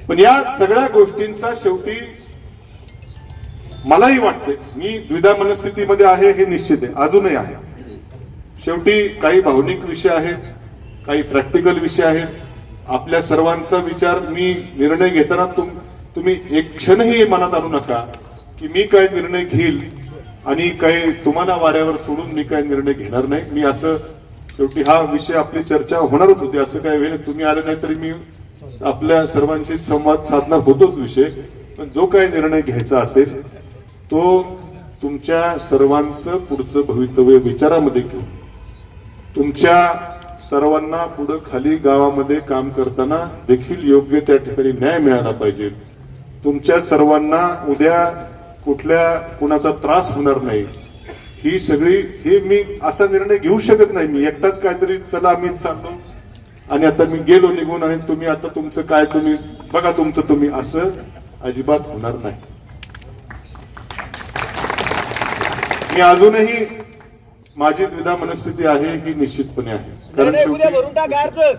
पण या सगळ्या गोष्टींचा शेवटी मलाही वाटते, मी द्विधा मनस्थितीमध्ये आहे हे निश्चित आहे, अजूनही आहे. शेवटी काही भावनिक विषय आहेत, काही प्रॅक्टिकल विषय आहेत. आपल्या सर्वांचा विचार, मी निर्णय घेताना तुम्ही एक क्षणही मनात आणू नका की मी काय निर्णय घेईल आणि काही तुम्हाला वाऱ्यावर सोडून मी काय निर्णय घेणार नाही. मी असं शेवटी हा विषय आपली चर्चा होणारच होती, असं काय वेळ तुम्ही आले नाही तरी मी आपल्या सर्वांशी संवाद साधणार होतोच विषय. पण जो काही निर्णय घ्यायचा असेल तो तुमच्या सर्वांचं पुढचं भवितव्य विचारामध्ये घेऊन, तुमच्या सर्वांना पुढं खाली गावामध्ये काम करताना देखील योग्य त्या ठिकाणी न्याय मिळाला पाहिजे. तुमच्या सर्वांना उद्या कुणाचा त्रास होणार नाही, ही सगळी, हे मी असा निर्णय घेऊ शकत नाही. मी एकटाच काहीतरी चला मी चाललो आणि आता मी गेलो निघून आणि तुम्ही आता तुमचं काय तुम्ही बघा तुमचं तुम्ही, असं अजिबात होणार नाही. मी अजूनही माझी द्विधा मनस्थिती आहे ही निश्चितपणे आहे. कारण शेवटी